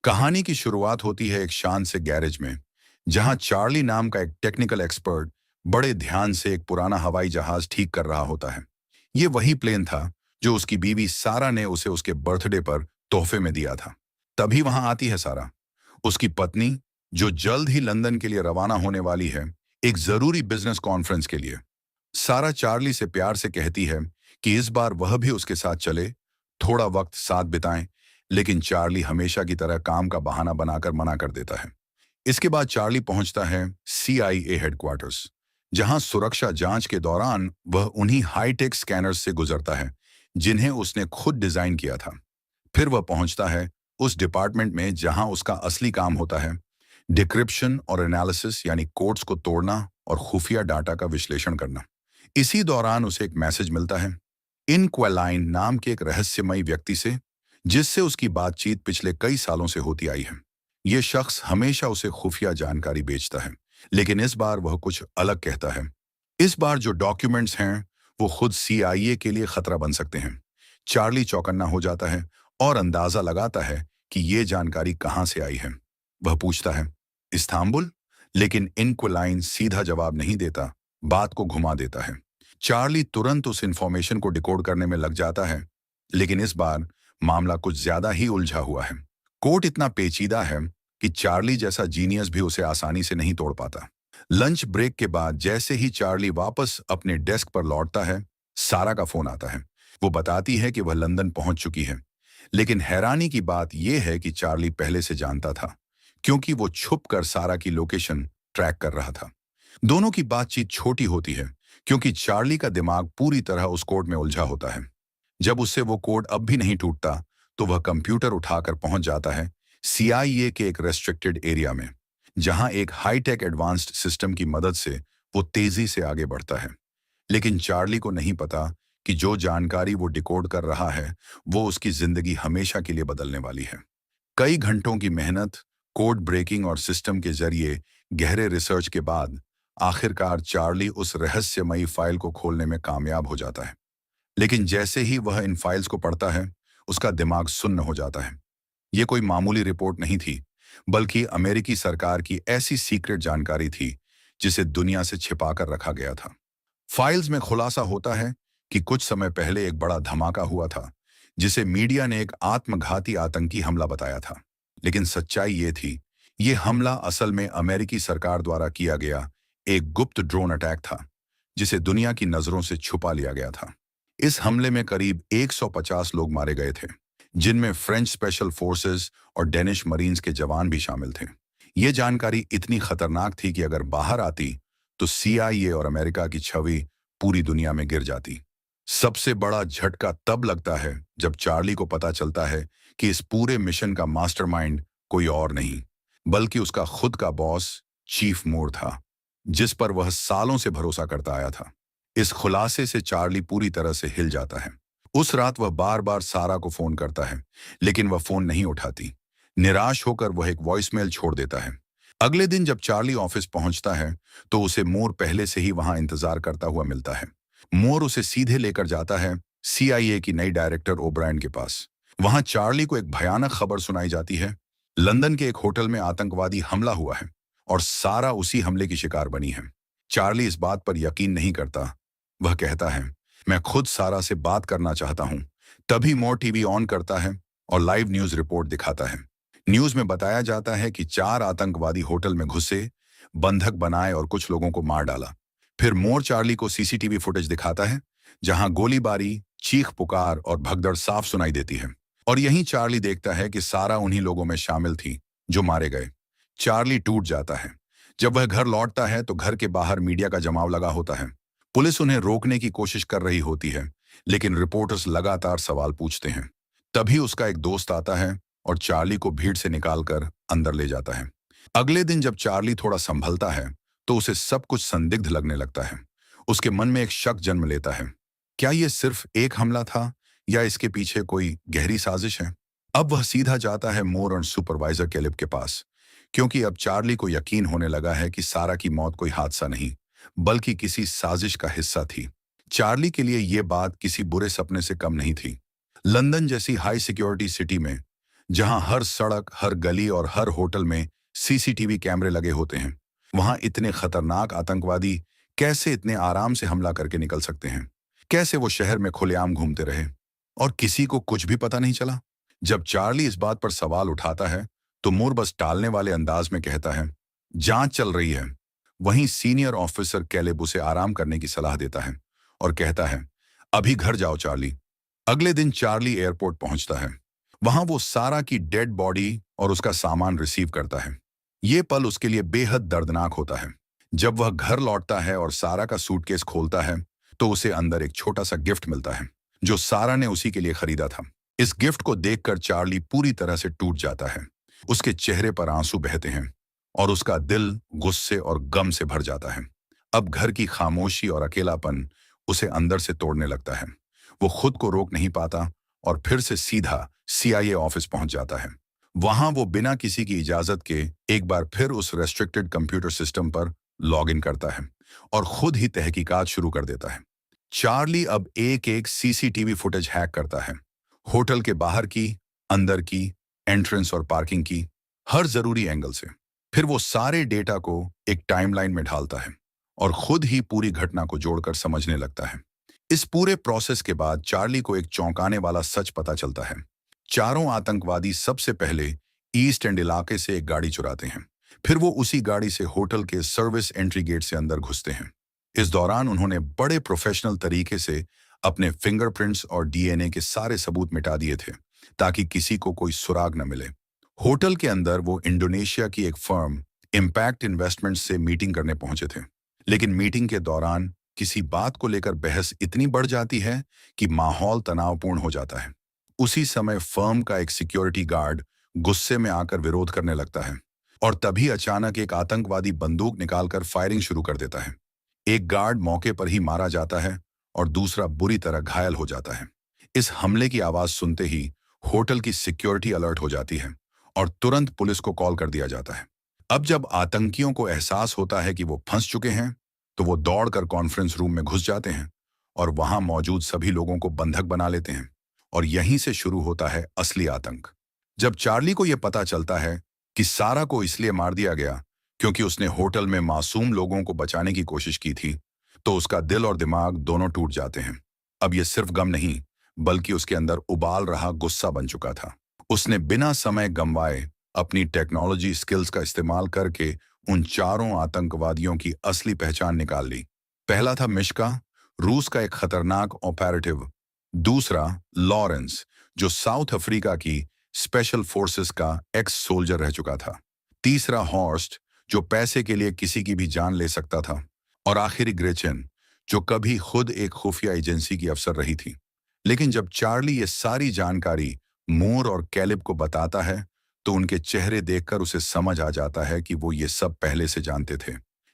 कहानी की शुरुआत होती है एक शांत से गैरेज में, जहां चार्ली नाम का एक टेक्निकल एक्सपर्ट बड़े ध्यान से एक पुराना हवाई जहाज ठीक कर रहा होता है। ये वही प्लेन था जो उसकी बीवी सारा ने उसे उसके बर्थडे पर तोहफे में दिया था। तभी वहां आती है सारा, उसकी पत्नी, जो जल्द ही लंदन के लिए रवाना होने वाली है, एक जरूरी बिजनेस कॉन्फ्रेंस के लिए। सारा चार्ली से प्यार से कहती है कि इस बार वह भी उसके साथ चले, थोड़ा वक्त साथ बिताएं, लेकिन चार्ली हमेशा की तरह काम का बहाना बनाकर मना कर देता है। इसके बाद चार्ली पहुंचता है CIA हेडक्वार्टर्स, जहां सुरक्षा जांच के दौरान वह उन्हीं हाईटेक स्कैनर्स से गुजरता है जिन्हें उसने खुद डिजाइन किया था। फिर वह पहुंचता है उस डिपार्टमेंट में जहां उसका असली काम होता है, डिक्रिप्शन और एनालिसिस, यानी कोड्स को तोड़ना और खुफिया डाटा का विश्लेषण करना। इसी दौरान उसे एक मैसेज मिलता है इनक्वेलाइन नाम के एक रहस्यमयी व्यक्ति से, जिससे उसकी बातचीत पिछले कई सालों से होती आई है। यह शख्स हमेशा उसे खुफिया जानकारी बेचता है, लेकिन इस बार वह कुछ अलग कहता है। इस बार जो डॉक्यूमेंट्स हैं वो खुद CIA के लिए खतरा बन सकते हैं। चार्ली चौकन्ना हो जाता है और अंदाजा लगाता है कि ये जानकारी कहां से आई है। वह पूछता है, इस्तांबुल? लेकिन इनक्वेलाइन सीधा जवाब नहीं देता, बात को घुमा देता है। चार्ली तुरंत उस इंफॉर्मेशन को डिकोड करने में लग जाता है, लेकिन इस बार मामला कुछ ज्यादा ही उलझा हुआ है। कोड इतना पेचीदा है कि चार्ली जैसा जीनियस भी उसे आसानी से नहीं तोड़ पाता। लंच ब्रेक के बाद जैसे ही चार्ली वापस अपने डेस्क पर लौटता है, सारा का फोन आता है। वो बताती है कि वह लंदन पहुंच चुकी है, लेकिन हैरानी की बात यह है कि चार्ली पहले से जानता था, क्योंकि वो छुपकर सारा की लोकेशन ट्रैक कर रहा था। दोनों की बातचीत छोटी होती है, क्योंकि चार्ली का दिमाग पूरी तरह उस कोड में उलझा होता है। जब उससे वो कोड अब भी नहीं टूटता, तो वह कंप्यूटर उठाकर पहुंच जाता है CIA के एक रेस्ट्रिक्टेड एरिया में, जहां एक हाईटेक एडवांस्ड सिस्टम की मदद से वो तेजी से आगे बढ़ता है। लेकिन चार्ली को नहीं पता कि जो जानकारी वो डिकोड कर रहा है, वो उसकी जिंदगी हमेशा के लिए बदलने वाली है। कई घंटों की मेहनत, कोड ब्रेकिंग और सिस्टम के जरिए गहरे रिसर्च के बाद आखिरकार चार्ली उस रहस्यमयी फाइल को खोलने में कामयाब हो जाता है। लेकिन जैसे ही वह इन फाइल्स को पढ़ता है, उसका दिमाग सुन्न हो जाता है। ये कोई मामूली रिपोर्ट नहीं थी, बल्कि अमेरिकी सरकार की ऐसी सीक्रेट जानकारी थी जिसे दुनिया से छिपा कर रखा गया था। फाइल्स में खुलासा होता है कि कुछ समय पहले एक बड़ा धमाका हुआ था, जिसे मीडिया ने एक आत्मघाती आतंकी हमला बताया था। लेकिन सच्चाई ये थी, ये हमला असल में अमेरिकी सरकार द्वारा किया गया एक गुप्त ड्रोन अटैक था, जिसे दुनिया की नजरों से छुपा लिया गया था। इस हमले में करीब 150 लोग मारे गए थे, जिनमें फ्रेंच स्पेशल फोर्सेस और डेनिश मरीन्स के जवान भी शामिल थे। ये जानकारी इतनी खतरनाक थी कि अगर बाहर आती तो CIA और अमेरिका की छवि पूरी दुनिया में गिर जाती। सबसे बड़ा झटका तब लगता है जब चार्ली को पता चलता है कि इस पूरे मिशन का मास्टरमाइंड कोई और नहीं, बल्कि उसका खुद का बॉस चीफ मूर था, जिस पर वह सालों से भरोसा करता आया था। इस खुलासे से चार्ली पूरी तरह से हिल जाता है। उस रात वह बार बार सारा को फोन करता है, लेकिन वह फोन नहीं उठाती। निराश होकर वह एक वॉइसमेल छोड़ देता है। अगले दिन जब चार्ली ऑफिस पहुंचता है, तो उसे मोर पहले से ही वहां इंतजार करता हुआ मिलता है। मोर उसे सीधे लेकर जाता है CIA की नई डायरेक्टर ओब्रायन के पास। वहां चार्ली को एक भयानक खबर सुनाई जाती है। लंदन के एक होटल में आतंकवादी हमला हुआ है और सारा उसी हमले की शिकार बनी है। चार्ली इस बात पर यकीन नहीं करता। वह कहता है, मैं खुद सारा से बात करना चाहता हूं। तभी मोर टीवी ऑन करता है और लाइव न्यूज रिपोर्ट दिखाता है। न्यूज में बताया जाता है कि 4 आतंकवादी होटल में घुसे, बंधक बनाए और कुछ लोगों को मार डाला। फिर मोर चार्ली को CCTV फुटेज दिखाता है, जहां गोलीबारी, चीख पुकार और भगदड़ साफ सुनाई देती है। और यहीं चार्ली देखता है कि सारा उन्हीं लोगों में शामिल थी जो मारे गए। चार्ली टूट जाता है। जब वह घर लौटता है तो घर के बाहर मीडिया का जमाव लगा होता है। पुलिस उन्हें रोकने की कोशिश कर रही होती है, लेकिन रिपोर्टर्स लगातार सवाल पूछते हैं। तभी उसका एक दोस्त आता है और चार्ली को भीड़ से निकालकर अंदर ले जाता है। अगले दिन जब चार्ली थोड़ा संभलता है, तो उसे सब कुछ संदिग्ध लगने लगता है। उसके मन में एक शक जन्म लेता है। क्या यह सिर्फ एक हमला था, या इसके पीछे कोई गहरी साजिश है? अब वह सीधा जाता है मोर और सुपरवाइजर कैलिब के पास, क्योंकि अब चार्ली को यकीन होने लगा है कि सारा की मौत कोई हादसा नहीं, बल्कि किसी साजिश का हिस्सा थी। चार्ली के लिए यह बात किसी बुरे सपने से कम नहीं थी। लंदन जैसी हाई सिक्योरिटी सिटी में जहां हर सड़क, हर गली और हर होटल में सीसीटीवी कैमरे लगे होते हैं, वहां इतने खतरनाक आतंकवादी कैसे इतने आराम से हमला करके निकल सकते हैं? कैसे वो शहर में खुलेआम घूमते रहे और किसी को कुछ भी पता नहीं चला? जब चार्ली इस बात पर सवाल उठाता है, तो मूर बस टालने वाले अंदाज में कहता है, जांच चल रही है। वहीं सीनियर ऑफिसर कैलेब उसे आराम करने की सलाह देता है और कहता है, अभी घर जाओ चार्ली। अगले दिन चार्ली एयरपोर्ट पहुंचता है। वहां वो सारा की डेड बॉडी और उसका सामान रिसीव करता है। ये पल उसके लिए बेहद दर्दनाक होता है। जब वह घर लौटता है और सारा का सूटकेस खोलता है, तो उसे अंदर एक छोटा सा गिफ्ट मिलता है, जो सारा ने उसी के लिए खरीदा था। इस गिफ्ट को देखकर चार्ली पूरी तरह से टूट जाता है। उसके चेहरे पर आंसू बहते हैं और उसका दिल गुस्से और गम से भर जाता है। अब घर की खामोशी और अकेलापन उसे अंदर से तोड़ने लगता है। वो खुद को रोक नहीं पाता और फिर से सीधा सीआईए ऑफिस पहुंच जाता है। वहां वो बिना किसी की इजाजत के एक बार फिर उस रेस्ट्रिक्टेड कंप्यूटर सिस्टम पर लॉग इन करता है और खुद ही तहकीकात शुरू कर देता है। चार्ली अब एक एक सीसीटीवी फुटेज हैक करता है। होटल के बाहर की, अंदर की, एंट्रेंस और पार्किंग की, हर जरूरी एंगल से। फिर वो सारे डेटा को एक टाइमलाइन में ढालता है और खुद ही पूरी घटना को जोड़कर समझने लगता है। इस पूरे प्रोसेस के बाद चार्ली को एक चौंकाने वाला सच पता चलता है। चारों आतंकवादी सबसे पहले ईस्ट एंड इलाके से एक गाड़ी चुराते हैं। फिर वो उसी गाड़ी से होटल के सर्विस एंट्री गेट से अंदर घुसते हैं। इस दौरान उन्होंने बड़े प्रोफेशनल तरीके से अपने फिंगरप्रिंट्स और डीएनए के सारे सबूत मिटा दिए थे, ताकि किसी को कोई सुराग न मिले। होटल के अंदर वो इंडोनेशिया की एक फर्म इम्पैक्ट इन्वेस्टमेंट्स से मीटिंग करने पहुंचे थे। लेकिन मीटिंग के दौरान किसी बात को लेकर बहस इतनी बढ़ जाती है कि माहौल तनावपूर्ण हो जाता है। उसी समय फर्म का एक सिक्योरिटी गार्ड गुस्से में आकर विरोध करने लगता है और तभी अचानक एक आतंकवादी बंदूक निकालकर फायरिंग शुरू कर देता है। एक गार्ड मौके पर ही मारा जाता है और दूसरा बुरी तरह घायल हो जाता है। इस हमले की आवाज सुनते ही होटल की सिक्योरिटी अलर्ट हो जाती है और तुरंत पुलिस को कॉल कर दिया जाता है। अब जब आतंकियों को एहसास होता है कि वो फंस चुके हैं, तो वो दौड़कर कॉन्फ्रेंस रूम में घुस जाते हैं और वहां मौजूद सभी लोगों को बंधक बना लेते हैं। और यहीं से शुरू होता है असली आतंक। जब चार्ली को यह पता चलता है कि सारा को इसलिए मार दिया गया क्योंकि उसने होटल में मासूम लोगों को बचाने की कोशिश की थी, तो उसका दिल और दिमाग दोनों टूट जाते हैं। अब यह सिर्फ गम नहीं, बल्कि उसके अंदर उबाल रहा गुस्सा बन चुका था। उसने बिना समय गंवाए अपनी टेक्नोलॉजी स्किल्स का इस्तेमाल करके उन चारों आतंकवादियों की असली पहचान निकाल ली। पहला था मिश्का, रूस का एक खतरनाक ऑपरेटिव। दूसरा लॉरेंस, जो साउथ अफ्रीका की स्पेशल फोर्सेस का एक्स सोल्जर रह चुका था। तीसरा हॉर्स्ट, जो पैसे के लिए किसी की भी जान ले सकता था। और आखिरी ग्रेचन, जो कभी खुद एक खुफिया एजेंसी की अफसर रही थी। लेकिन जब चार्ली ये सारी जानकारी मूर और कैलिब को बताता है, तो उनके चेहरे देखकर उसे समझ आ जाता है कि वो ये सब पहले से जानते थे।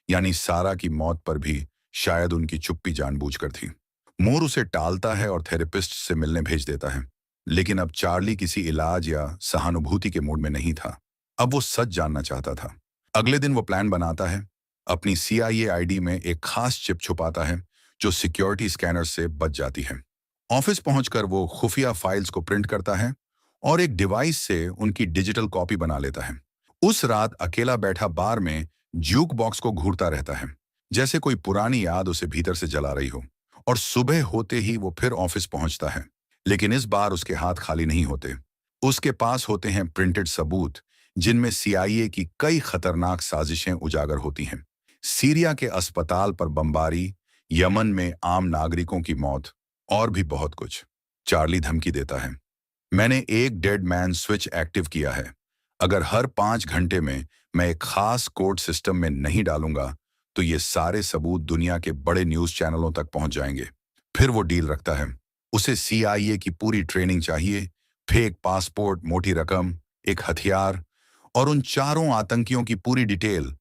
यानी सारा की मौत पर भी शायद उनकी चुप्पी जानबूझकर थी। मूर उसे टालता है और थेरेपिस्ट से मिलने भेज देता है। लेकिन अब चार्ली किसी इलाज या सहानुभूति के मूड में नहीं था। अब वो सच जानना चाहता था। अगले दिन वो प्लान बनाता है। अपनी सीआईए आईडी में एक खास चिप छुपाता है, जो सिक्योरिटी स्कैनर से बच जाती है। ऑफिस पहुंचकर वो खुफिया फाइल्स को प्रिंट करता है और एक डिवाइस से उनकी डिजिटल कॉपी बना लेता है। उस रात अकेला बैठा बार में ज्यूक बॉक्स को घूरता रहता है, जैसे कोई पुरानी याद उसे भीतर से जला रही हो। और सुबह होते ही वो फिर ऑफिस पहुंचता है। लेकिन इस बार उसके हाथ खाली नहीं होते। उसके पास होते हैं प्रिंटेड सबूत, जिनमें सीआईए की कई खतरनाक साजिशें उजागर होती हैं। सीरिया के अस्पताल पर बमबारी, यमन में आम नागरिकों की मौत और भी बहुत कुछ। चार्ली धमकी देता है, मैंने एक डेड मैन स्विच एक्टिव किया है। अगर हर 5 घंटे में मैं एक खास कोड सिस्टम में नहीं डालूंगा, तो ये सारे सबूत दुनिया के बड़े न्यूज चैनलों तक पहुंच जाएंगे। फिर वो डील रखता है। उसे सीआईए की पूरी ट्रेनिंग चाहिए, फेक पासपोर्ट, मोटी रकम, एक हथियार और उन चारों आतंकियों की पूरी डिटेल,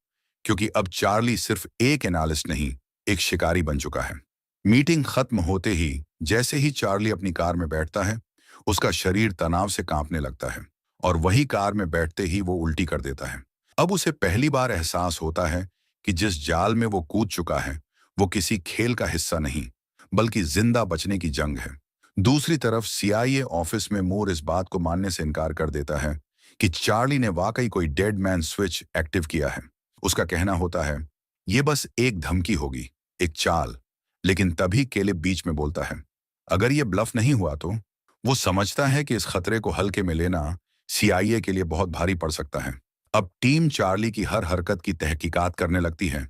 क्योंकि अब चार्ली सिर्फ एक एनालिस्ट नहीं, एक शिकारी बन चुका है। मीटिंग खत्म होते ही जैसे ही चार्ली अपनी कार में बैठता है, उसका शरीर तनाव से कांपने लगता है और वही कार में बैठते ही वो उल्टी कर देता है। अब उसे पहली बार एहसास होता है कि जिस जाल में वो कूद चुका है, वो किसी खेल का हिस्सा नहीं, बल्कि जिंदा बचने की जंग है। दूसरी तरफ सीआईए ऑफिस में मूर इस बात को मानने से इनकार कर देता है कि चार्ली ने वाकई कोई डेड मैन स्विच एक्टिव किया है। उसका कहना होता है, ये बस एक धमकी होगी, एक चाल। लेकिन तभी केलिब बीच में बोलता है, अगर ये ब्लफ नहीं हुआ तो। वो समझता है कि इस खतरे को हल्के में लेना सीआईए के लिए बहुत भारी पड़ सकता है। अब टीम चार्ली की हर हरकत की तहकीकात करने लगती है।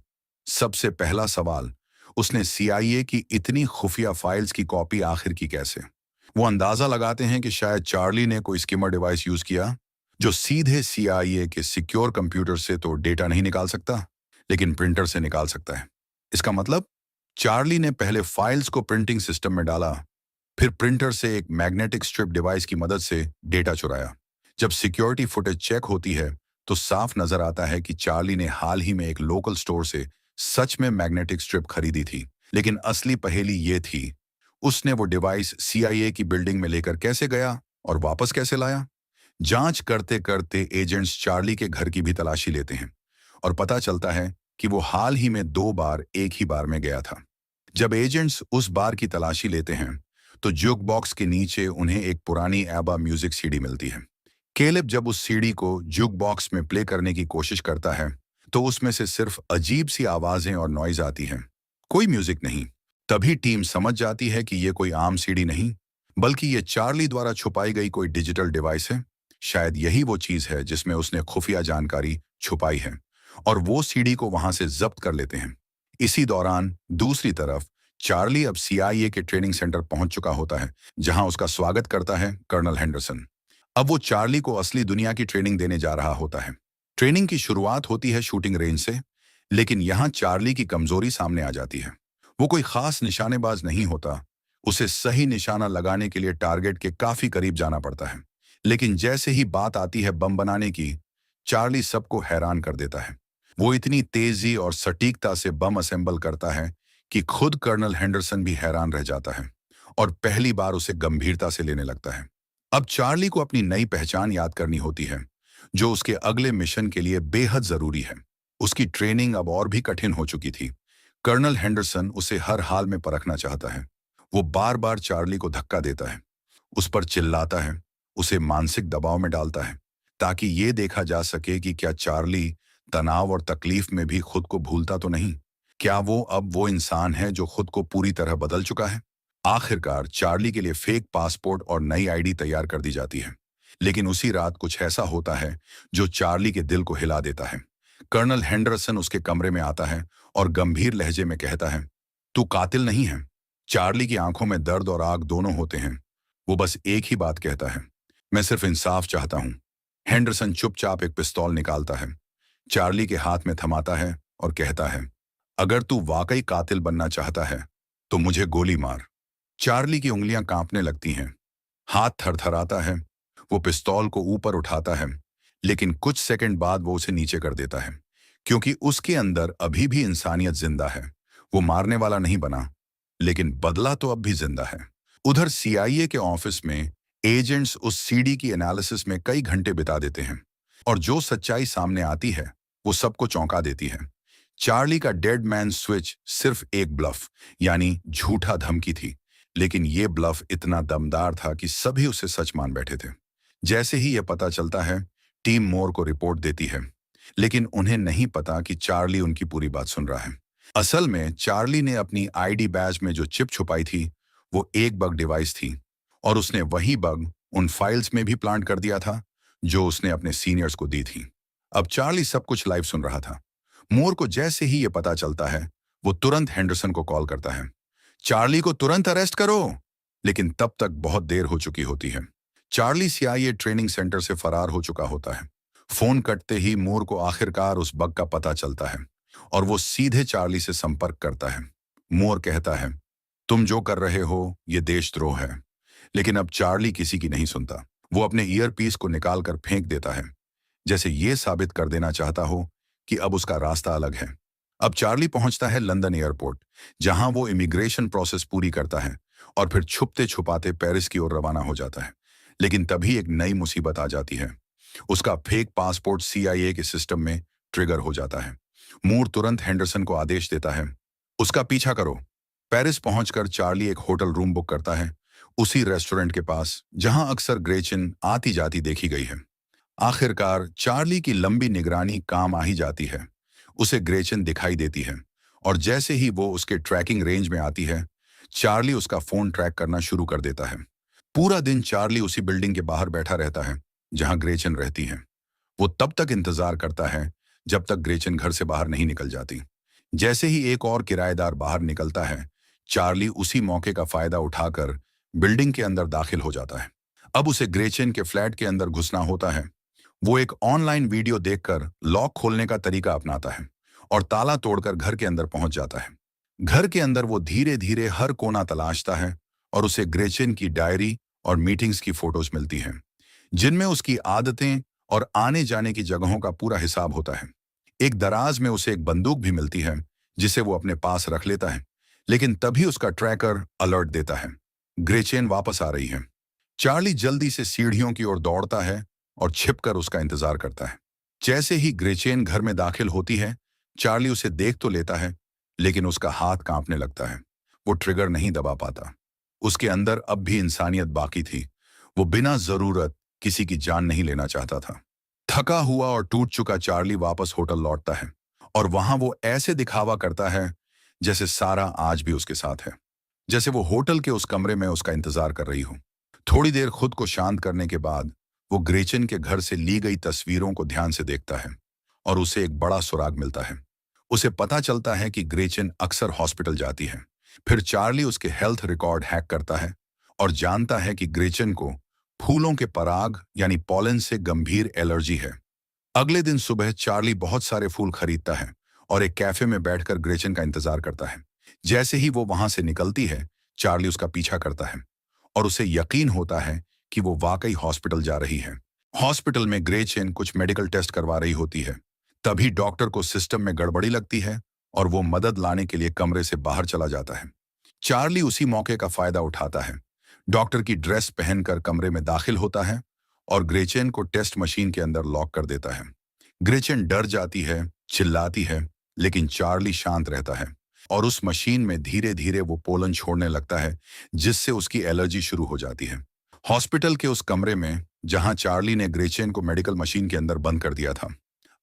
सबसे पहला सवाल, उसने सीआईए की इतनी खुफिया फाइल्स की कॉपी आखिर की कैसे? वो अंदाजा लगाते हैं कि शायद चार्ली ने कोई स्किमर डिवाइस यूज किया जो सीधे सीआईए के सिक्योर कंप्यूटर से तो डेटा नहीं निकाल सकता, लेकिन प्रिंटर से निकाल सकता है। इसका मतलब चार्ली ने पहले फाइल्स को प्रिंटिंग सिस्टम में डाला, फिर प्रिंटर से एक मैग्नेटिक स्ट्रिप डिवाइस की मदद से डेटा चुराया। जब सिक्योरिटी फुटेज चेक होती है तो साफ नजर आता है कि चार्ली ने हाल ही में एक लोकल स्टोर से सच में मैग्नेटिक स्ट्रिप खरीदी थी। लेकिन असली पहेली ये थी, उसने वो डिवाइस सीआईए की बिल्डिंग में लेकर कैसे गया और वापस कैसे लाया? जांच करते करते एजेंट्स चार्ली के घर की भी तलाशी लेते हैं और पता चलता है कि वो हाल ही में 2 बार एक ही बार में गया था। जब एजेंट्स उस बार की तलाशी लेते हैं तो जुक बॉक्स के नीचे उन्हें एक पुरानी एबा म्यूजिक सीडी मिलती है। केलेब जब उस सीडी को जुक बॉक्स में प्ले करने की कोशिश करता है तो उसमें से सिर्फ अजीब सी आवाजें और नॉइज आती हैं, कोई म्यूजिक नहीं। तभी टीम समझ जाती है कि ये कोई आम सीडी नहीं, बल्कि ये चार्ली द्वारा छुपाई गई कोई डिजिटल डिवाइस है। शायद यही वो चीज है जिसमें उसने खुफिया जानकारी छुपाई है, और वो सीडी को वहां से जब्त कर लेते हैं। इसी दौरान दूसरी तरफ चार्ली अब सीआईए के ट्रेनिंग सेंटर पहुंच चुका होता है, जहां उसका स्वागत करता है कर्नल हेंडरसन। अब वो चार्ली को असली दुनिया की ट्रेनिंग देने जा रहा होता है। ट्रेनिंग की शुरुआत होती है शूटिंग रेंज से, लेकिन यहाँ चार्ली की कमजोरी सामने आ जाती है। वो कोई खास निशानेबाज नहीं होता। उसे सही निशाना लगाने के लिए टारगेट के काफी करीब जाना पड़ता है। लेकिन जैसे ही बात आती है बम बनाने की, चार्ली सबको हैरान कर देता है। वो इतनी तेजी और सटीकता से बम असेंबल करता है कि खुद कर्नल हेंडरसन भी हैरान रह जाता है और पहली बार उसे गंभीरता से लेने लगता है। अब चार्ली को अपनी नई पहचान याद करनी होती है, जो उसके अगले मिशन के लिए बेहद जरूरी है। उसकी ट्रेनिंग अब और भी कठिन हो चुकी थी। कर्नल हेंडरसन उसे हर हाल में परखना चाहता है। वो बार बार चार्ली को धक्का देता है, उस पर चिल्लाता है, उसे मानसिक दबाव में डालता है, ताकि ये देखा जा सके कि क्या चार्ली तनाव और तकलीफ में भी खुद को भूलता तो नहीं। क्या वो अब वो इंसान है जो खुद को पूरी तरह बदल चुका है? आखिरकार चार्ली के लिए फेक पासपोर्ट और नई आईडी तैयार कर दी जाती है। लेकिन उसी रात कुछ ऐसा होता है जो चार्ली के दिल को हिला देता है। कर्नल हेंडरसन उसके कमरे में आता है और गंभीर लहजे में कहता है, तू कातिल नहीं है। चार्ली की आंखों में दर्द और आग दोनों होते हैं। वो बस एक ही बात कहता है, मैं सिर्फ इंसाफ चाहता हूं। हेंडरसन चुपचाप एक पिस्तौल निकालता है, चार्ली के हाथ में थमाता है और कहता है, अगर तू वाकई कातिल बनना चाहता है तो मुझे गोली मार। चार्ली की उंगलियां कांपने लगती हैं, हाथ थरथराता है। वो पिस्तौल को ऊपर उठाता है, लेकिन कुछ सेकंड बाद वो उसे नीचे कर देता है, क्योंकि उसके अंदर अभी भी इंसानियत जिंदा है। वो मारने वाला नहीं बना, लेकिन बदला तो अब भी जिंदा है। उधर सीआईए के ऑफिस में एजेंट्स उस सीडी की एनालिसिस में कई घंटे बिता देते हैं, और जो सच्चाई सामने आती है वो सबको चौंका देती है। चार्ली का डेड मैन स्विच सिर्फ एक ब्लफ, यानी झूठा धमकी थी, लेकिन ये ब्लफ इतना दमदार था कि सभी उसे सच मान बैठे थे। जैसे ही यह पता चलता है, टीम मोर को रिपोर्ट देती है, लेकिन उन्हें नहीं पता कि चार्ली उनकी पूरी बात सुन रहा है। असल में चार्ली ने अपनी आईडी बैज में जो चिप छुपाई थी वो एक बग डिवाइस थी, और उसने वही बग उन फाइल्स में भी प्लांट कर दिया था जो उसने अपने सीनियर्स को दी थी। अब चार्ली सब कुछ लाइव सुन रहा था। मोर को जैसे ही ये पता चलता है, वो तुरंत हेंडरसन को कॉल करता है, चार्ली को तुरंत अरेस्ट करो। लेकिन तब तक बहुत देर हो चुकी होती है। चार्ली सीआईए ट्रेनिंग सेंटर से फरार हो चुका होता है। फोन कटते ही मोर को आखिरकार उस बग का पता चलता है और वो सीधे चार्ली से संपर्क करता है। मोर कहता है, तुम जो कर रहे हो ये देशद्रोह है। लेकिन अब चार्ली किसी की नहीं सुनता। वो अपने ईयरपीस को निकालकर फेंक देता है, जैसे ये साबित कर देना चाहता हो कि अब उसका रास्ता अलग है। अब चार्ली पहुंचता है लंदन एयरपोर्ट, जहां वो इमिग्रेशन प्रोसेस पूरी करता है और फिर छुपते छुपाते पेरिस की ओर रवाना हो जाता है। लेकिन तभी एक नई मुसीबत आ जाती है। उसका फेक पासपोर्ट सीआईए के सिस्टम में ट्रिगर हो जाता है। मूर तुरंत हेंडरसन को आदेश देता है, उसका पीछा करो। पेरिस पहुंचकर चार्ली एक होटल रूम बुक करता है। उसी रेस्टोरेंट के पास जहां अक्सर ग्रेचन आती जाती देखी गई है। आखिरकार चार्ली की लंबी निगरानी काम आ ही जाती है। उसे ग्रेचन दिखाई देती है और जैसे ही वो उसके ट्रैकिंग रेंज में आती है, चार्ली उसका फोन ट्रैक करना शुरू कर देता है। पूरा दिन चार्ली उसी बिल्डिंग के बाहर बैठा रहता है जहां ग्रेचन रहती है। वो तब तक इंतजार करता है जब तक ग्रेचन घर से बाहर नहीं निकल जाती। जैसे ही एक और किराएदार बाहर निकलता है, चार्ली उसी मौके का फायदा उठाकर बिल्डिंग के अंदर दाखिल हो जाता है। अब उसे ग्रेचन के फ्लैट के अंदर घुसना होता है। वो एक ऑनलाइन वीडियो देखकर लॉक खोलने का तरीका अपनाता है और ताला तोड़कर घर के अंदर पहुंच जाता है। घर के अंदर वो धीरे धीरे हर कोना तलाशता है और उसे ग्रेचन की डायरी और मीटिंग्स की फोटोज मिलती हैं, जिनमें उसकी आदतें और आने जाने की जगहों का पूरा हिसाब होता है। एक दराज में उसे एक बंदूक भी मिलती है जिसे वो अपने पास रख लेता है, लेकिन तभी उसका ट्रैकर अलर्ट देता है। ग्रेचेन वापस आ रही है। चार्ली जल्दी से सीढ़ियों की ओर दौड़ता है और छिपकर उसका इंतजार करता है। जैसे ही ग्रेचेन घर में दाखिल होती है, चार्ली उसे देख तो लेता है, लेकिन उसका हाथ कांपने लगता है। वो ट्रिगर नहीं दबा पाता। उसके अंदर अब भी इंसानियत बाकी थी। वो बिना जरूरत किसी की जान नहीं लेना चाहता था। थका हुआ और टूट चुका चार्ली वापस होटल लौटता है और वहां वो ऐसे दिखावा करता है जैसे सारा आज भी उसके साथ है, जैसे वो होटल के उस कमरे में उसका इंतजार कर रही हो। थोड़ी देर खुद को शांत करने के बाद वो ग्रेचन के घर से ली गई तस्वीरों को ध्यान से देखता है और उसे एक बड़ा सुराग मिलता है। उसे पता चलता है कि ग्रेचन अक्सर हॉस्पिटल जाती है। फिर चार्ली उसके हेल्थ रिकॉर्ड हैक करता है और जानता है कि ग्रेचन को फूलों के पराग यानी पॉलन से गंभीर एलर्जी है। अगले दिन सुबह चार्ली बहुत सारे फूल खरीदता है और एक कैफे में बैठकर ग्रेचन का इंतजार करता है। जैसे ही वो वहां से निकलती है, चार्ली उसका पीछा करता है और उसे यकीन होता है कि वो वाकई हॉस्पिटल जा रही है। हॉस्पिटल में ग्रेचन कुछ मेडिकल टेस्ट करवा रही होती है। तभी डॉक्टर को सिस्टम में गड़बड़ी लगती है और वो मदद लाने के लिए कमरे से बाहर चला जाता है। चार्ली उसी मौके का फायदा उठाता है, डॉक्टर की ड्रेस पहनकर कमरे में दाखिल होता है और ग्रेचन को टेस्ट मशीन के अंदर लॉक कर देता है। ग्रेचन डर जाती है, चिल्लाती है, लेकिन चार्ली शांत रहता है और उस मशीन में धीरे धीरे वो पोलन छोड़ने लगता है, जिससे उसकी एलर्जी शुरू हो जाती है। हॉस्पिटल के उस कमरे में जहां चार्ली ने ग्रेचन को मेडिकल मशीन के अंदर बंद कर दिया था,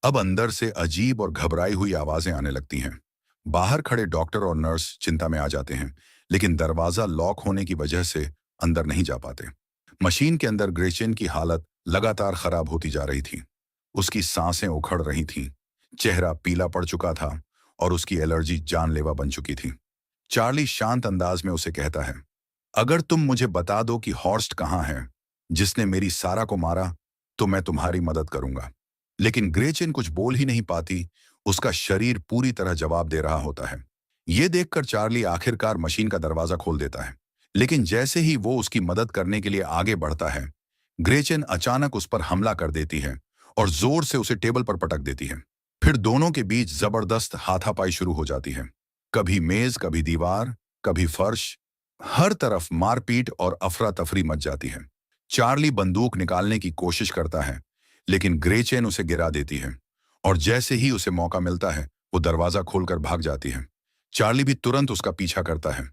अब अंदर से अजीब और घबराई हुई आवाजें आने लगती हैं। बाहर खड़े डॉक्टर और नर्स चिंता में आ जाते हैं, लेकिन दरवाजा लॉक होने की वजह से अंदर नहीं जा पाते। मशीन के अंदर ग्रेचन की हालत लगातार खराब होती जा रही थी। उसकी सांसें उखड़ रही थीं, चेहरा पीला पड़ चुका था और उसकी एलर्जी जानलेवा बन चुकी थी। चार्ली शांत अंदाज में उसे कहता है, अगर तुम मुझे बता दो कि हॉर्स्ट कहाँ है, जिसने मेरी सारा को मारा, तो मैं तुम्हारी मदद करूंगा। लेकिन ग्रेचन कुछ बोल ही नहीं पाती। उसका शरीर पूरी तरह जवाब दे रहा होता है। ये देखकर चार्ली आखिरकार मशीन का दरवाजा खोल देता है, लेकिन जैसे ही वो उसकी मदद करने के लिए आगे बढ़ता है, ग्रेचन अचानक उस पर हमला कर देती है और जोर से उसे टेबल पर पटक देती है। फिर दोनों के बीच जबरदस्त हाथापाई शुरू हो जाती है। कभी मेज, कभी दीवार, कभी फर्श, हर तरफ मारपीट और अफरा तफरी मच जाती है। चार्ली बंदूक निकालने की कोशिश करता है, लेकिन ग्रेचेन उसे गिरा देती है और जैसे ही उसे मौका मिलता है, वो दरवाजा खोलकर भाग जाती है। चार्ली भी तुरंत उसका पीछा करता है।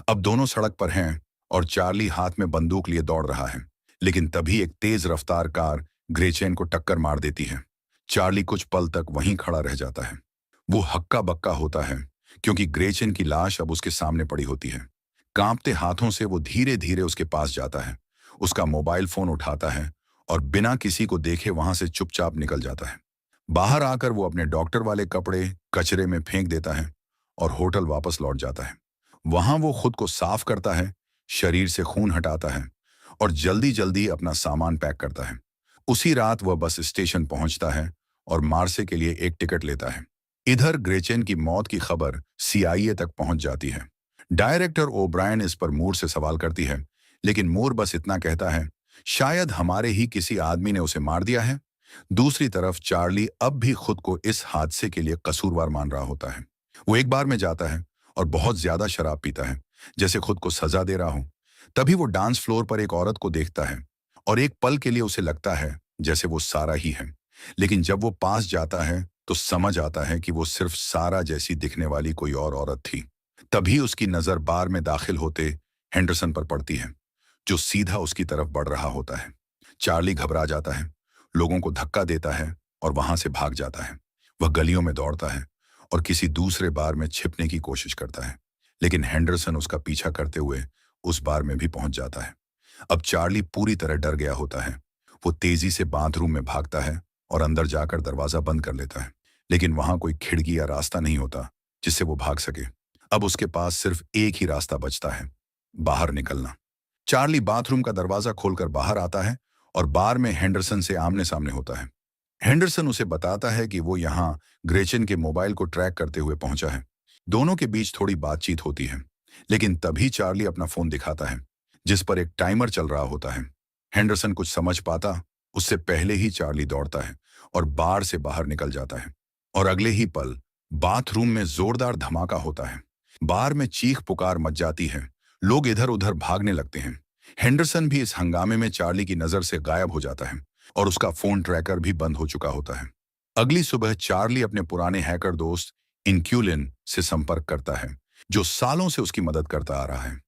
अब दोनों सड़क पर हैं और चार्ली हाथ में बंदूक लिए दौड़ रहा है, लेकिन तभी एक तेज रफ्तार कार ग्रेचेन को टक्कर मार देती है। चार्ली कुछ पल तक वहीं खड़ा रह जाता है। वो हक्का बक्का होता है क्योंकि ग्रेचेन की लाश अब उसके सामने पड़ी होती है। कांपते हाथों से वो धीरे धीरे उसके पास जाता है, उसका मोबाइल फोन उठाता है और बिना किसी को देखे वहां से चुपचाप निकल जाता है। बाहर आकर वो अपने डॉक्टर वाले कपड़े कचरे में फेंक देता है और होटल वापस लौट जाता है। वहां वो खुद को साफ करता है, शरीर से खून हटाता है और जल्दी जल्दी अपना सामान पैक करता है। उसी रात वह बस स्टेशन पहुंचता है और मार्से के लिए एक टिकट लेता है। इधर ग्रेचेन की मौत की खबर सीआईए तक पहुंच जाती है। डायरेक्टर ओब्रायन इस पर मूर से सवाल करती है, लेकिन मूर बस इतना कहता है, शायद हमारे ही किसी आदमी ने उसे मार दिया है। दूसरी तरफ चार्ली अब भी खुद को इस हादसे के लिए कसूरवार मान रहा होता है। वो एक बार में जाता है और बहुत ज्यादा शराब पीता है, जैसे खुद को सजा दे रहा हो। तभी वो डांस फ्लोर पर एक औरत को देखता है और एक पल के लिए उसे लगता है जैसे वो सारा ही है, लेकिन जब वो पास जाता है तो समझ आता है कि वो सिर्फ सारा जैसी दिखने वाली कोई और औरत थी। तभी उसकी नजर बार में दाखिल होते हेंडरसन पर पड़ती है। जो सीधा उसकी तरफ बढ़ रहा होता है। चार्ली घबरा जाता है, लोगों को धक्का देता है और वहां से भाग जाता है। वह गलियों में दौड़ता है और किसी दूसरे बार में छिपने की कोशिश करता है, लेकिन हेंडरसन उसका पीछा करते हुए उस बार में भी पहुंच जाता है। अब चार्ली पूरी तरह डर गया होता है। वो तेजी से बाथरूम में भागता है और अंदर जाकर दरवाजा बंद कर लेता है, लेकिन वहां कोई खिड़की या रास्ता नहीं होता जिससे वो भाग सके। अब उसके पास सिर्फ एक ही रास्ता बचता है, बाहर निकलना। चार्ली बाथरूम का दरवाजा खोलकर बाहर आता है और बार में हेंडरसन से आमने सामने होता है। हेंडरसन उसे बताता है कि वो यहाँ ग्रेचन के मोबाइल को ट्रैक करते हुए पहुंचा है। दोनों के बीच थोड़ी बातचीत होती है, लेकिन तभी चार्ली अपना फोन दिखाता है जिस पर एक टाइमर चल रहा होता है। हेंडरसन कुछ समझ पाता उससे पहले ही चार्ली दौड़ता है और बार से बाहर निकल जाता है, और अगले ही पल बाथरूम में जोरदार धमाका होता है। बार में चीख पुकार मच जाती है, लोग इधर उधर भागने लगते हैं। हेंडरसन भी इस हंगामे में चार्ली की नजर से गायब हो जाता है और उसका फोन ट्रैकर भी बंद हो चुका होता है। अगली सुबह चार्ली अपने पुराने हैकर दोस्त इनक्यूलिन से संपर्क करता है, जो सालों से उसकी मदद करता आ रहा है।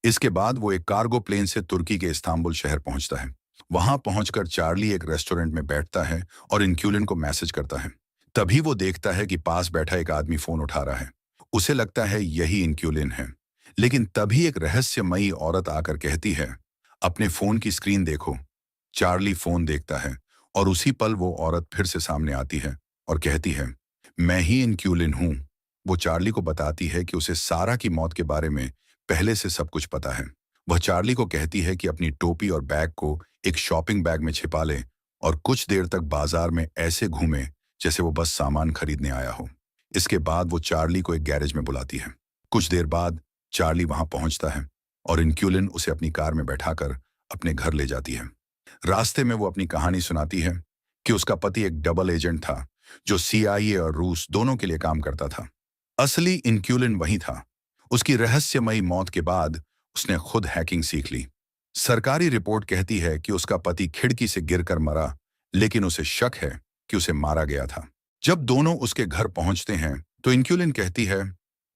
इसके बाद वो एक कार्गो प्लेन से तुर्की के इस्तांबुल शहर पहुंचता है। वहां पहुंचकर चार्ली एक रेस्टोरेंट में बैठता है और इनक्यूलिन को मैसेज करता है। तभी वो देखता है कि पास बैठा एक आदमी फोन उठा रहा है। उसे लगता है यही इनक्यूलिन है, लेकिन तभी एक रहस्यमयी औरत आकर कहती है, अपने फोन की स्क्रीन देखो। चार्ली फोन देखता है और उसी पल वो औरत फिर से सामने आती है और कहती है, मैं ही इनक्यूलिन हूं। वो चार्ली को बताती है कि उसे सारा की मौत के बारे में पहले से सब कुछ पता है। वह चार्ली को कहती है कि अपनी टोपी और बैग को एक शॉपिंग बैग में छिपा ले और कुछ देर तक बाजार में ऐसे घूमे जैसे वो बस सामान खरीदने आया हो। इसके बाद वो चार्ली को एक गैरेज में बुलाती है। कुछ देर बाद चार्ली वहां पहुंचता है और इनक्यूलिन उसे अपनी कार में बैठाकर अपने घर ले जाती है। रास्ते में वो अपनी कहानी सुनाती है कि उसका पति एक डबल एजेंट था जो सीआईए और रूस दोनों के लिए काम करता था। असली इनक्यूलिन वही था। उसकी रहस्यमयी मौत के बाद उसने खुद हैकिंग सीख ली। सरकारी रिपोर्ट कहती है कि उसका पति खिड़की से गिरकर मरा, लेकिन उसे शक है कि उसे मारा गया था। जब दोनों उसके घर पहुंचते हैं तो इनक्यूलिन कहती है,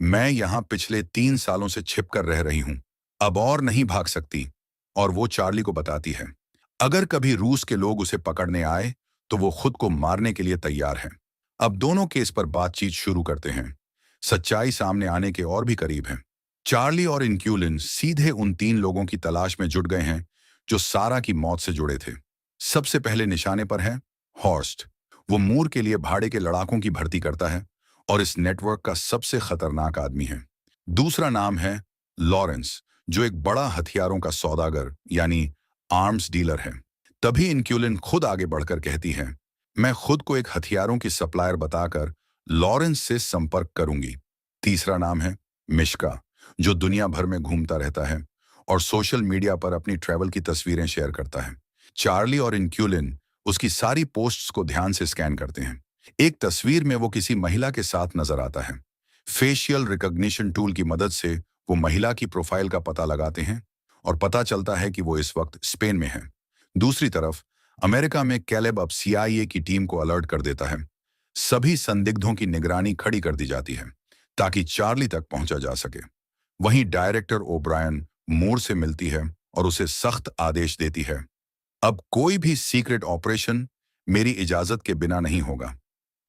मैं यहां पिछले 3 सालों से छिपकर रह रही हूं, अब और नहीं भाग सकती। और वो चार्ली को बताती है, अगर कभी रूस के लोग उसे पकड़ने आए तो वो खुद को मारने के लिए तैयार है। अब दोनों केस पर बातचीत शुरू करते हैं। सच्चाई सामने आने के और भी करीब है। चार्ली और इनक्यूलिन सीधे उन 3 लोगों की तलाश में जुट गए हैं जो सारा की मौत से जुड़े थे। सबसे पहले निशाने पर है हॉर्स्ट। वो मूर के लिए भाड़े के लड़ाकों की भर्ती करता है और इस नेटवर्क का सबसे खतरनाक आदमी है। दूसरा नाम है लॉरेंस, जो एक बड़ा हथियारों का सौदागर यानी आर्म्स डीलर है। तभी इनक्यूलिन खुद आगे बढ़कर कहती है, मैं खुद को एक हथियारों की सप्लायर बताकर लॉरेंस से संपर्क करूंगी। तीसरा नाम है मिश्का, जो दुनिया भर में घूमता रहता है और सोशल मीडिया पर अपनी ट्रैवल की तस्वीरें शेयर करता है। चार्ली और इनक्यूलिन उसकी सारी पोस्ट्स को ध्यान से स्कैन करते हैं। एक तस्वीर में वो किसी महिला के साथ नजर आता है। फेशियल रिकॉग्निशन टूल की मदद से वो महिला की प्रोफाइल का पता लगाते हैं और पता चलता है कि वो इस वक्त स्पेन में है। दूसरी तरफ अमेरिका में कैलेब अब सीआईए की टीम को अलर्ट कर देता है। सभी संदिग्धों की निगरानी खड़ी कर दी जाती है ताकि चार्ली तक पहुंचा जा सके। वहीं डायरेक्टर ओब्रायन मूर से मिलती है और उसे सख्त आदेश देती है, अब कोई भी सीक्रेट ऑपरेशन मेरी इजाजत के बिना नहीं होगा।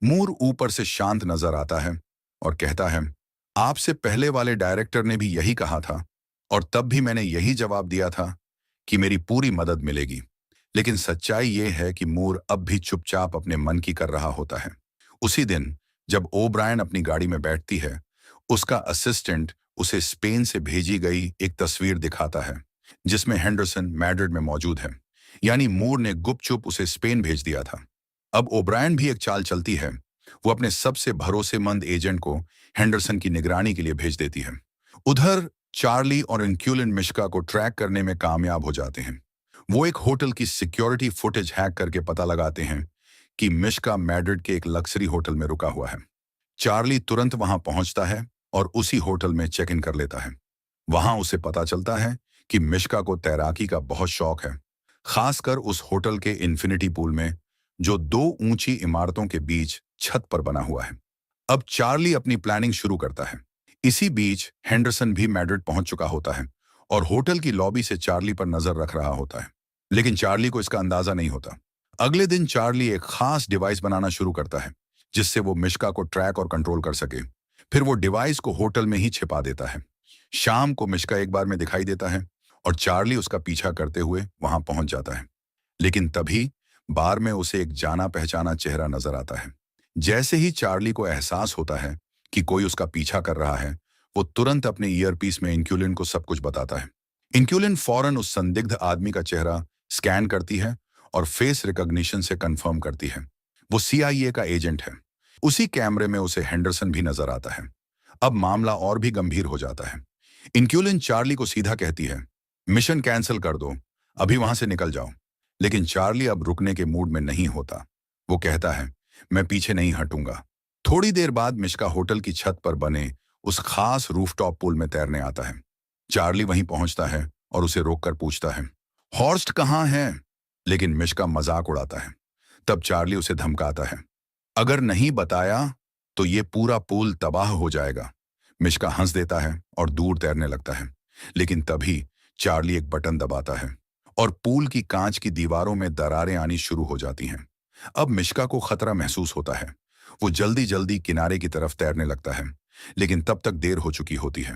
मूर ऊपर से शांत नजर आता है और कहता है, आपसे पहले वाले डायरेक्टर ने भी यही कहा था और तब भी मैंने यही जवाब दिया था कि मेरी पूरी मदद मिलेगी। लेकिन सच्चाई ये है कि मूर अब भी चुपचाप अपने मन की कर रहा होता है। उसी दिन जब ओब्रायन अपनी गाड़ी में बैठती है, उसका असिस्टेंट उसे स्पेन से भेजी गई एक तस्वीर दिखाता है जिसमें हेंडरसन मैड्रिड में मौजूद है, यानी मूर ने गुपचुप उसे स्पेन भेज दिया था। अब ओब्रायन भी एक चाल चलती है। वो अपने सबसे भरोसेमंद एजेंट को हेंडरसन की निगरानी के लिए भेज देती है। उधर चार्ली और इनक्यूलिन मिश्का को ट्रैक करने में कामयाब हो जाते हैं। वो एक होटल की सिक्योरिटी फुटेज हैक करके पता लगाते हैं कि मिश्का मैड्रिड के एक लग्जरी होटल में रुका हुआ है। चार्ली तुरंत वहां पहुंचता है और उसी होटल में चेक इन कर लेता है। वहां उसे पता चलता है कि मिश्का को तैराकी का बहुत शौक है, खासकर उस होटल के इन्फिनिटी पूल में जो 2 ऊंची इमारतों के बीच छत पर बना हुआ है। अब चार्ली अपनी प्लानिंग शुरू करता है। इसी बीच हेंडरसन भी मैड्रिड पहुंच चुका होता है और होटल की लॉबी से चार्ली पर नजर रख रहा होता है। लेकिन चार्ली को इसका अंदाजा नहीं होता। अगले दिन चार्ली एक खास डिवाइस बनाना शुरू करता है जिससे वो मिश्का को ट्रैक और कंट्रोल कर सके। फिर वो डिवाइस को होटल में ही छिपा देता है। शाम को मिश्का एक बार में दिखाई देता है और चार्ली उसका पीछा करते हुए वहां पहुंच जाता है। लेकिन तभी बार में उसे एक जाना पहचाना चेहरा नजर आता है। जैसे ही चार्ली को एहसास होता है कि कोई उसका पीछा कर रहा है, वो तुरंत अपने ईयरपीस में इंक्यूलिन को सब कुछ बताता है। इंक्यूलिन फौरन उस संदिग्ध आदमी का चेहरा स्कैन करती है और फेस रिकॉग्निशन से कंफर्म करती है। वो सीआईए का एजेंट है। उसी कैमरे में उसे हेंडरसन भी नजर आता है। अब मामला और भी गंभीर हो जाता है। इंक्यूलिन चार्ली को सीधा कहती है, मिशन कैंसिल कर दो, अभी वहां से निकल जाओ। लेकिन चार्ली अब रुकने के मूड में नहीं होता। वो कहता है, मैं पीछे नहीं हटूंगा। थोड़ी देर बाद मिश्का होटल की छत पर बने उस खास रूफटॉप पूल में तैरने आता है। चार्ली वहीं पहुंचता है और उसे रोककर पूछता है, हॉर्स्ट कहाँ है? लेकिन मिश्का मजाक उड़ाता है। तब चार्ली उसे धमकाता है, अगर नहीं बताया तो ये पूरा पूल तबाह हो जाएगा। मिश्का हंस देता है और दूर तैरने लगता है। लेकिन तभी चार्ली एक बटन दबाता है और पूल की कांच की दीवारों में दरारें आनी शुरू हो जाती हैं। अब मिश्का को खतरा महसूस होता है। वो जल्दी जल्दी किनारे की तरफ तैरने लगता है, लेकिन तब तक देर हो चुकी होती है।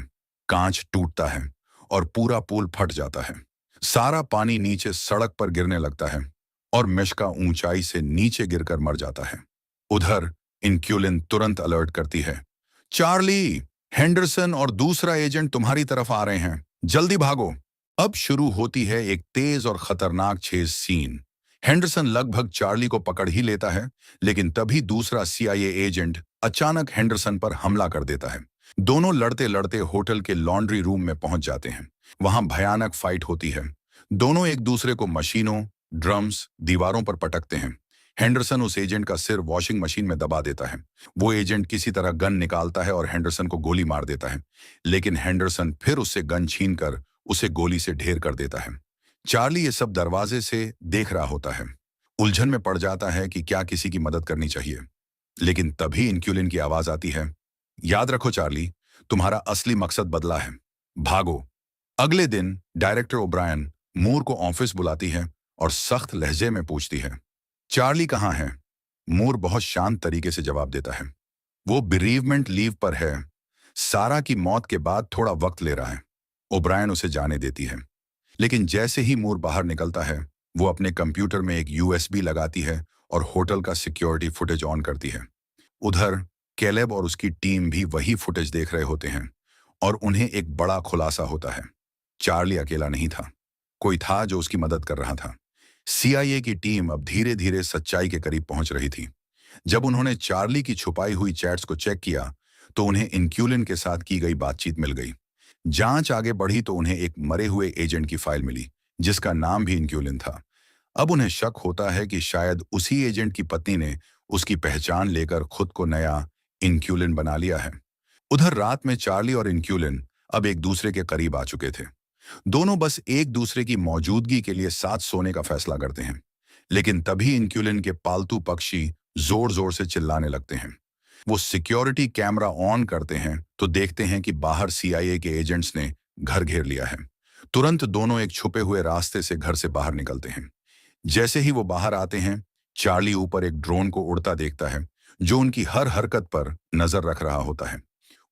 कांच टूटता है और पूरा पुल फट जाता है। सारा पानी नीचे सड़क पर गिरने लगता है और मिश्का ऊंचाई से नीचे गिरकर मर जाता है। उधर इंक्यूलिन तुरंत अलर्ट करती है, चार्ली, हेंडरसन और दूसरा एजेंट तुम्हारी तरफ आ रहे हैं, जल्दी भागो। अब शुरू होती है एक तेज और खतरनाक चेज सीन। हेंडरसन लगभग चार्ली को पकड़ ही लेता है, लेकिन तभी दूसरा सीआईए एजेंट अचानक हेंडरसन पर हमला कर देता है। दोनों लड़ते लड़ते होटल के लॉन्ड्री रूम में पहुंच जाते हैं। वहां भयानक फाइट होती है। दोनों एक दूसरे को मशीनों, ड्रम्स, दीवारों पर पटकते हैं। हेंडरसन उस एजेंट का सिर वॉशिंग मशीन में दबा देता है। वो एजेंट किसी तरह गन निकालता है और हेंडरसन को गोली मार देता है। लेकिन हेंडरसन फिर उससे गन छीनकर उसे गोली से ढेर कर देता है। चार्ली ये सब दरवाजे से देख रहा होता है। उलझन में पड़ जाता है कि क्या किसी की मदद करनी चाहिए। लेकिन तभी इंक्यूलिन की आवाज आती है, याद रखो चार्ली, तुम्हारा असली मकसद बदला है, भागो। अगले दिन डायरेक्टर ओब्रायन मूर को ऑफिस बुलाती है और सख्त लहजे में पूछती है, चार्ली कहाँ है? मूर बहुत शांत तरीके से जवाब देता है, वो बिरीवमेंट लीव पर है, सारा की मौत के बाद थोड़ा वक्त ले रहा है। ओब्रायन उसे जाने देती है। लेकिन जैसे ही मूर बाहर निकलता है, वो अपने कंप्यूटर में एक यूएसबी लगाती है और होटल का सिक्योरिटी फुटेज ऑन करती है। उधर कैलेब और उसकी टीम भी वही फुटेज देख रहे होते हैं और उन्हें एक बड़ा खुलासा होता है। चार्ली अकेला नहीं था, कोई था जो उसकी मदद कर रहा था। सीआईए की टीम अब धीरे धीरे सच्चाई के करीब पहुंच रही थी। जब उन्होंने चार्ली की छुपाई हुई चैट्स को चेक किया तो उन्हें इंक्यूलिन के साथ की गई बातचीत मिल गई। जांच आगे बढ़ी तो उन्हें एक मरे हुए एजेंट की फाइल मिली जिसका नाम भी इंक्यूलिन था। अब उन्हें शक होता है कि शायद उसी एजेंट की पत्नी ने उसकी पहचान लेकर खुद को नया इंक्यूलिन बना लिया है। उधर रात में चार्ली और इंक्यूलिन अब एक दूसरे के करीब आ चुके थे। दोनों बस एक दूसरे की मौजूदगी के लिए साथ सोने का फैसला करते हैं। लेकिन तभी इंक्यूलिन के पालतू पक्षी जोर जोर से चिल्लाने लगते हैं। वो सिक्योरिटी कैमरा ऑन करते हैं तो देखते हैं कि बाहर सीआईए के एजेंट्स ने घर घेर लिया है। तुरंत दोनों एक छुपे हुए रास्ते से घर से बाहर निकलते हैं। जैसे ही वो बाहर आते हैं, चार्ली ऊपर एक ड्रोन को उड़ता देखता है जो उनकी हर हरकत पर नजर रख रहा होता है।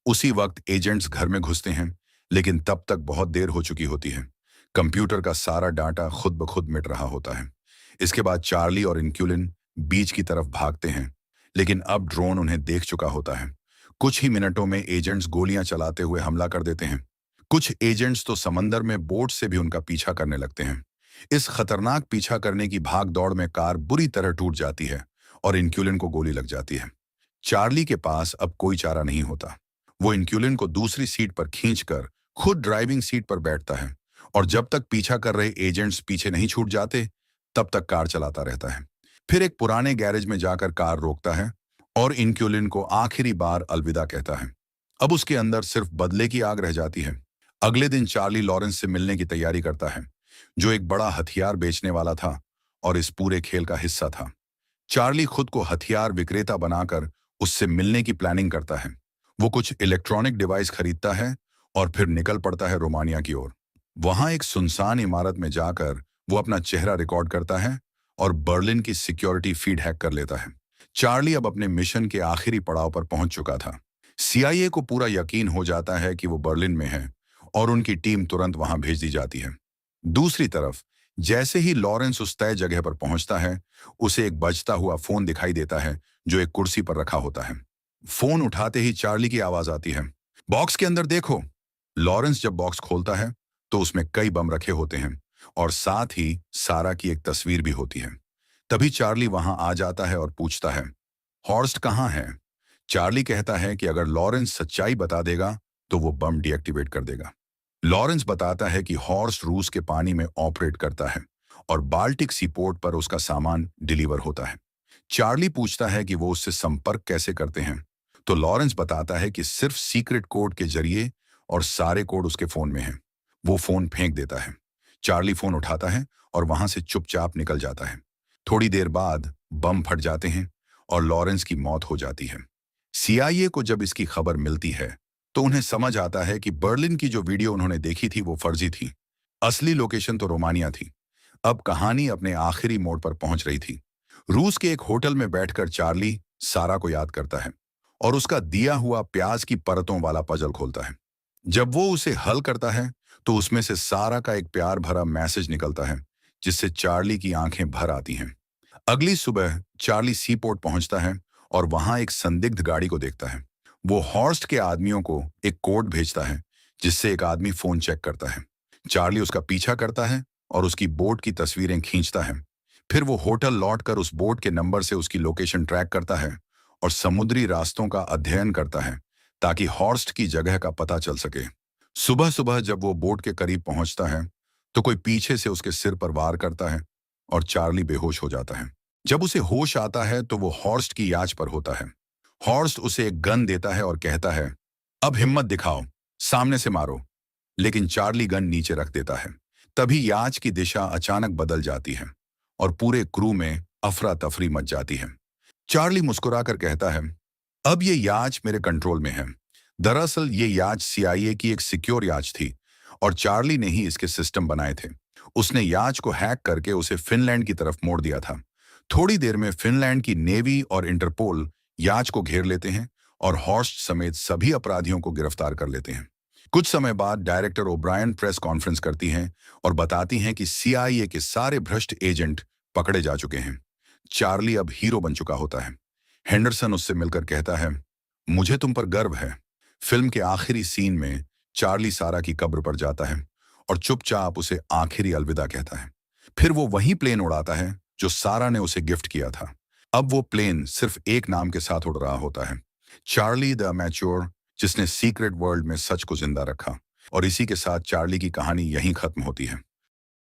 उसी वक्त एजेंट्स घर में घुसते हैं, लेकिन तब तक बहुत देर हो चुकी होती है। कंप्यूटर का सारा डाटा खुद ब खुद मिट रहा होता है। इसके बाद चार्ली और इंक्यूलिन बीच की तरफ भागते हैं, लेकिन अब ड्रोन उन्हें देख चुका होता है। कुछ ही मिनटों में एजेंट्स गोलियां चलाते हुए हमला कर देते हैं। कुछ एजेंट्स तो समंदर में बोट से भी उनका पीछा करने लगते हैं। इस खतरनाक पीछा करने की भाग दौड़ में कार बुरी तरह टूट जाती है और इंक्यूलिन को गोली लग जाती है। चार्ली के पास अब कोई चारा नहीं होता। वो इंक्यूलिन को दूसरी सीट पर खींचकर खुद ड्राइविंग सीट पर बैठता है और जब तक पीछा कर रहे एजेंट्स पीछे नहीं छूट जाते तब तक कार चलाता रहता है। फिर एक पुराने गैरेज में जाकर कार रोकता है और इंक्यूलिन को आखिरी बार अलविदा कहता है। अब उसके अंदर सिर्फ बदले की आग रह जाती है। अगले दिन चार्ली लॉरेंस से मिलने की तैयारी करता है, जो एक बड़ा हथियार बेचने वाला था और इस पूरे खेल का हिस्सा था। चार्ली खुद को हथियार विक्रेता बनाकर उससे मिलने की प्लानिंग करता है। वो कुछ इलेक्ट्रॉनिक डिवाइस खरीदता है और फिर निकल पड़ता है रोमानिया की ओर। वहां एक सुनसान इमारत में जाकर वो अपना चेहरा रिकॉर्ड करता है और बर्लिन की सिक्योरिटी फीड हैक कर लेता है। चार्ली अब अपने मिशन के आखिरी पड़ाव पर पहुंच चुका था। सीआईए को पूरा यकीन हो जाता है कि वो बर्लिन में है और उनकी टीम तुरंत वहां भेज दी जाती है। दूसरी तरफ जैसे ही लॉरेंस उस तय जगह पर पहुंचता है, उसे एक बजता हुआ फोन दिखाई देता है जो एक कुर्सी पर रखा होता है। फोन उठाते ही चार्ली की आवाज आती है, बॉक्स के अंदर देखो। लॉरेंस जब बॉक्स खोलता है तो उसमें कई बम रखे होते हैं और साथ ही सारा की एक तस्वीर भी होती है। तभी चार्ली वहां आ जाता है और पूछता है, हॉर्स्ट कहाँ है? चार्ली कहता है कि अगर लॉरेंस सच्चाई बता देगा तो वो बम डीएक्टिवेट कर देगा। लॉरेंस बताता है कि हॉर्स्ट रूस के पानी में ऑपरेट करता है और बाल्टिक सीपोर्ट पर उसका सामान डिलीवर होता है। चार्ली पूछता है कि वो उससे संपर्क कैसे करते हैं, तो लॉरेंस बताता है कि सिर्फ सीक्रेट कोड के जरिए और सारे कोड उसके फोन में हैं। वो फोन फेंक देता है। चार्ली फोन उठाता है और वहां से चुपचाप निकल जाता है। थोड़ी देर बाद बम फट जाते हैं और लॉरेंस की मौत हो जाती है। सीआईए को जब इसकी खबर मिलती है तो उन्हें समझ आता है कि बर्लिन की जो वीडियो उन्होंने देखी थी वो फर्जी थी। असली लोकेशन तो रोमानिया थी। अब कहानी अपने आखिरी मोड़ पर पहुंच रही थी। रूस के एक होटल में बैठकर चार्ली सारा को याद करता है और उसका दिया हुआ प्याज की परतों वाला पजल खोलता है। जब वो उसे हल करता है तो उसमें से सारा का एक प्यार भरा मैसेज निकलता है जिससे चार्ली की आंखें भर आती हैं। अगली सुबह चार्ली सीपोर्ट पहुंचता है और वहां एक संदिग्ध गाड़ी को देखता है। वो हॉर्स्ट के आदमियों को एक कोड भेजता है जिससे एक आदमी फोन चेक करता है। चार्ली उसका पीछा करता है और उसकी बोट की तस्वीरें खींचता है। फिर वो होटल लौटकर उस बोट के नंबर से उसकी लोकेशन ट्रैक करता है और समुद्री रास्तों का अध्ययन करता है ताकि हॉर्स्ट की जगह का पता चल सके। सुबह सुबह जब वो बोट के करीब पहुंचता है तो कोई पीछे से उसके सिर पर वार करता है और चार्ली बेहोश हो जाता है। जब उसे होश आता है तो वो हॉर्स्ट की याच पर होता है। हॉर्स्ट उसे एक गन देता है और कहता है, अब हिम्मत दिखाओ, सामने से मारो। लेकिन चार्ली गन नीचे रख देता है। तभी याच की दिशा अचानक बदल जाती है और पूरे क्रू में अफरा तफरी मच जाती है। चार्ली मुस्कुराकर कहता है, अब ये याच मेरे कंट्रोल में है। दरअसल ये याच सीआईए की एक सिक्योर याच थी और चार्ली ने ही इसके सिस्टम बनाए थे। उसने याच को हैक करके उसे फिनलैंड की तरफ मोड़ दिया था। थोड़ी देर में फिनलैंड की नेवी और इंटरपोल याच को घेर लेते हैं और हॉर्स्ट समेत सभी अपराधियों को गिरफ्तार कर लेते हैं। कुछ समय बाद डायरेक्टर ओब्रायन प्रेस कॉन्फ्रेंस करती हैं और बताती हैं कि सीआईए के सारे भ्रष्ट एजेंट पकड़े जा चुके हैं। चार्ली अब हीरो बन चुका होता है। हेंडरसन उससे मिलकर कहता है, मुझे तुम पर गर्व है। फिल्म के आखिरी सीन में चार्ली सारा की कब्र पर जाता है और चुपचाप उसे आखिरी अलविदा कहता है। फिर वो वही प्लेन उड़ाता है जो सारा ने उसे गिफ्ट किया था। अब वो प्लेन सिर्फ एक नाम के साथ उड़ रहा होता है, चार्ली द अमेच्योर, जिसने सीक्रेट वर्ल्ड में सच को जिंदा रखा। और इसी के साथ चार्ली की कहानी यहीं खत्म होती है।